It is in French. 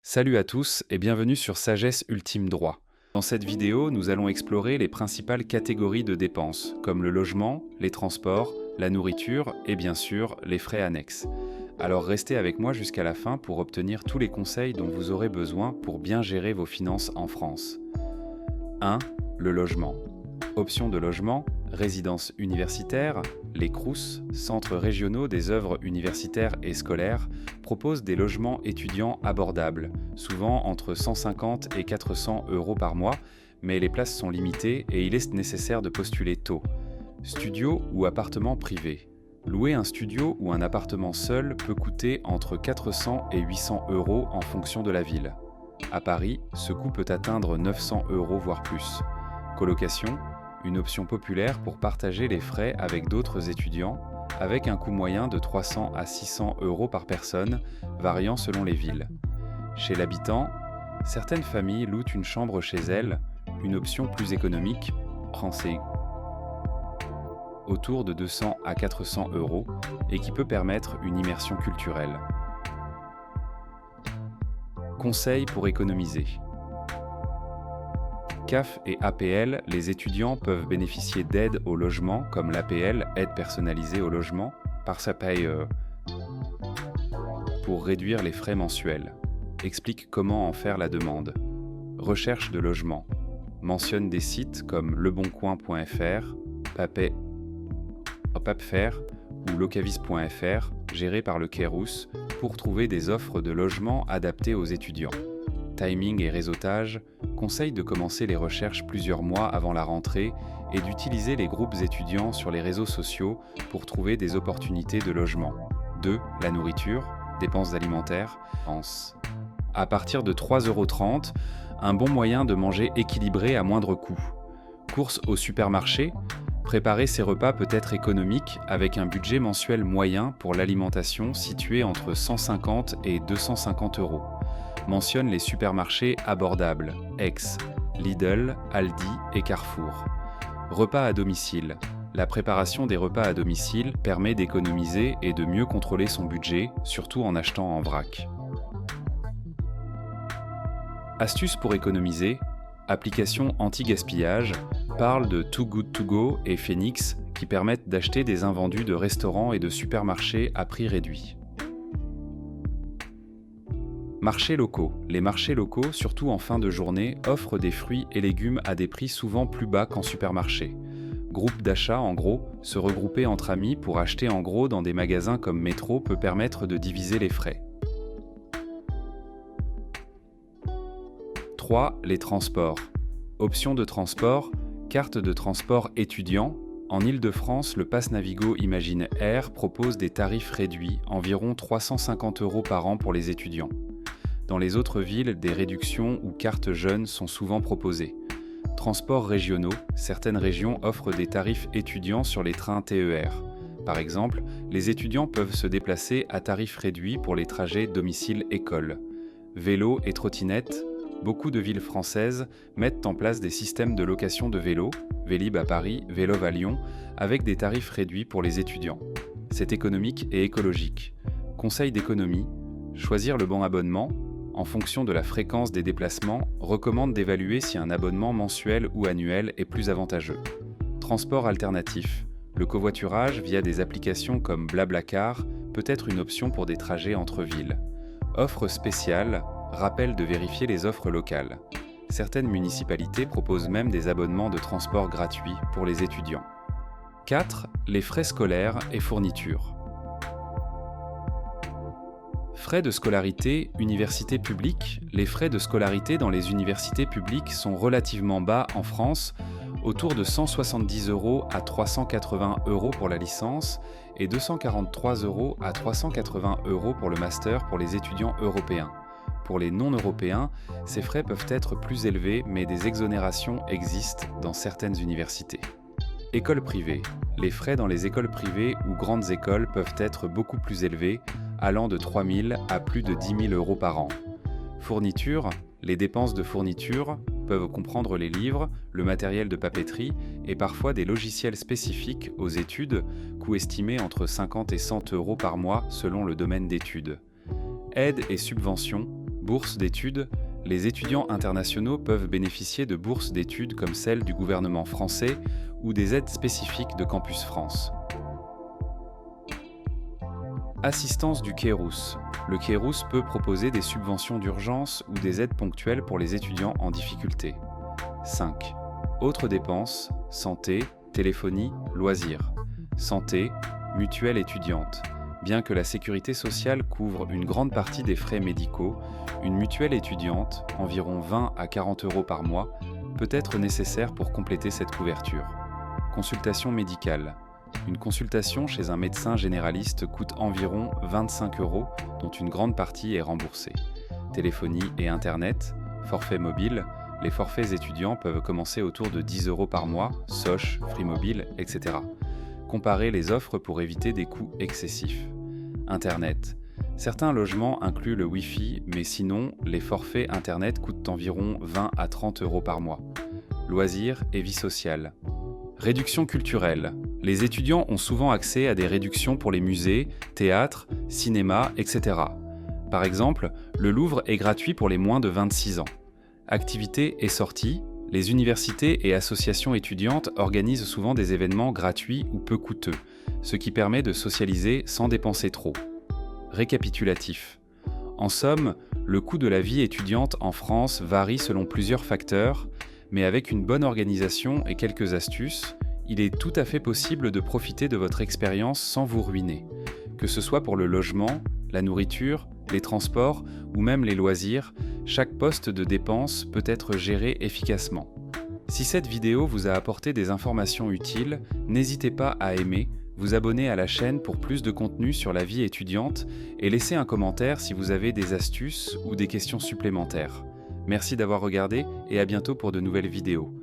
Salut à tous et bienvenue sur Sagesse Ultime Droit. Dans cette vidéo, nous allons explorer les principales catégories de dépenses, comme le logement, les transports, la nourriture et bien sûr les frais annexes. Alors restez avec moi jusqu'à la fin pour obtenir tous les conseils dont vous aurez besoin pour bien gérer vos finances en France. 1. Le logement. Options de logement, résidences universitaires, les CROUS, Centres régionaux des œuvres universitaires et scolaires, proposent des logements étudiants abordables, souvent entre 150 et 400 euros par mois, mais les places sont limitées et il est nécessaire de postuler tôt. Studio ou appartement privé. Louer un studio ou un appartement seul peut coûter entre 400 et 800 euros en fonction de la ville. À Paris, ce coût peut atteindre 900 euros voire plus. Colocation, une option populaire pour partager les frais avec d'autres étudiants, avec un coût moyen de 300 à 600 euros par personne, variant selon les villes. Chez l'habitant, certaines familles louent une chambre chez elles, une option plus économique, français autour de 200 à 400 euros et qui peut permettre une immersion culturelle. Conseils pour économiser. CAF et APL, les étudiants peuvent bénéficier d'aides au logement comme l'APL, aide personnalisée au logement, par sa paye pour réduire les frais mensuels. Explique comment en faire la demande. Recherche de logement. Mentionne des sites comme leboncoin.fr, Papfer ou locavis.fr, gérés par le Kairos, pour trouver des offres de logement adaptées aux étudiants. Timing et réseautage, conseille de commencer les recherches plusieurs mois avant la rentrée et d'utiliser les groupes étudiants sur les réseaux sociaux pour trouver des opportunités de logement. 2. La nourriture, dépenses alimentaires, à partir de 3,30 €, un bon moyen de manger équilibré à moindre coût. Courses au supermarché, préparer ses repas peut être économique avec un budget mensuel moyen pour l'alimentation situé entre 150 et 250 euros. Mentionne les supermarchés abordables, Aix, Lidl, Aldi et Carrefour. Repas à domicile. La préparation des repas à domicile permet d'économiser et de mieux contrôler son budget, surtout en achetant en vrac. Astuces pour économiser. Application anti-gaspillage parle de Too Good To Go et Phoenix qui permettent d'acheter des invendus de restaurants et de supermarchés à prix réduit. Marchés locaux. Les marchés locaux, surtout en fin de journée, offrent des fruits et légumes à des prix souvent plus bas qu'en supermarché. Groupe d'achat en gros, se regrouper entre amis pour acheter en gros dans des magasins comme Métro peut permettre de diviser les frais. 3. Les transports. Options de transport, carte de transport étudiant. En Île-de-France, le Pass Navigo Imagine Air propose des tarifs réduits, environ 350 euros par an pour les étudiants. Dans les autres villes, des réductions ou cartes jeunes sont souvent proposées. Transports régionaux, certaines régions offrent des tarifs étudiants sur les trains TER. Par exemple, les étudiants peuvent se déplacer à tarif réduit pour les trajets domicile-école. Vélo et trottinette, beaucoup de villes françaises mettent en place des systèmes de location de vélos, Vélib à Paris, Vélov à Lyon, avec des tarifs réduits pour les étudiants. C'est économique et écologique. Conseil d'économie, choisir le bon abonnement, en fonction de la fréquence des déplacements, recommande d'évaluer si un abonnement mensuel ou annuel est plus avantageux. Transport alternatif. Le covoiturage via des applications comme Blablacar peut être une option pour des trajets entre villes. Offre spéciale, rappel de vérifier les offres locales. Certaines municipalités proposent même des abonnements de transport gratuits pour les étudiants. 4. Les frais scolaires et fournitures. Frais de scolarité, université publique. Les frais de scolarité dans les universités publiques sont relativement bas en France, autour de 170 € à 380 € pour la licence et 243 € à 380 € pour le master pour les étudiants européens. Pour les non-européens, ces frais peuvent être plus élevés, mais des exonérations existent dans certaines universités. Écoles privées. Les frais dans les écoles privées ou grandes écoles peuvent être beaucoup plus élevés, allant de 3 000 à plus de 10 000 € par an. Fournitures. Les dépenses de fourniture peuvent comprendre les livres, le matériel de papeterie et parfois des logiciels spécifiques aux études, coût estimé entre 50 et 100 € par mois selon le domaine d'études. Aides et subventions. Bourses d'études. Les étudiants internationaux peuvent bénéficier de bourses d'études comme celles du gouvernement français ou des aides spécifiques de Campus France. Assistance du Kairos. Le Kairos peut proposer des subventions d'urgence ou des aides ponctuelles pour les étudiants en difficulté. 5. Autres dépenses, santé, téléphonie, loisirs. Santé, mutuelle étudiante. Bien que la sécurité sociale couvre une grande partie des frais médicaux, une mutuelle étudiante, environ 20 à 40 € par mois, peut être nécessaire pour compléter cette couverture. Consultation médicale. Une consultation chez un médecin généraliste coûte environ 25 €, dont une grande partie est remboursée. Téléphonie et Internet, forfait mobile. Les forfaits étudiants peuvent commencer autour de 10 € par mois, Soch, Free Mobile, etc. Comparez les offres pour éviter des coûts excessifs. Internet. Certains logements incluent le Wi-Fi, mais sinon, les forfaits Internet coûtent environ 20 à 30 € par mois. Loisirs et vie sociale. Réduction culturelle. Les étudiants ont souvent accès à des réductions pour les musées, théâtres, cinéma, etc. Par exemple, le Louvre est gratuit pour les moins de 26 ans. Activités et sorties. Les universités et associations étudiantes organisent souvent des événements gratuits ou peu coûteux, ce qui permet de socialiser sans dépenser trop. Récapitulatif. En somme, le coût de la vie étudiante en France varie selon plusieurs facteurs, mais avec une bonne organisation et quelques astuces, il est tout à fait possible de profiter de votre expérience sans vous ruiner. Que ce soit pour le logement, la nourriture, les transports ou même les loisirs, chaque poste de dépense peut être géré efficacement. Si cette vidéo vous a apporté des informations utiles, n'hésitez pas à aimer, vous abonner à la chaîne pour plus de contenu sur la vie étudiante et laisser un commentaire si vous avez des astuces ou des questions supplémentaires. Merci d'avoir regardé et à bientôt pour de nouvelles vidéos.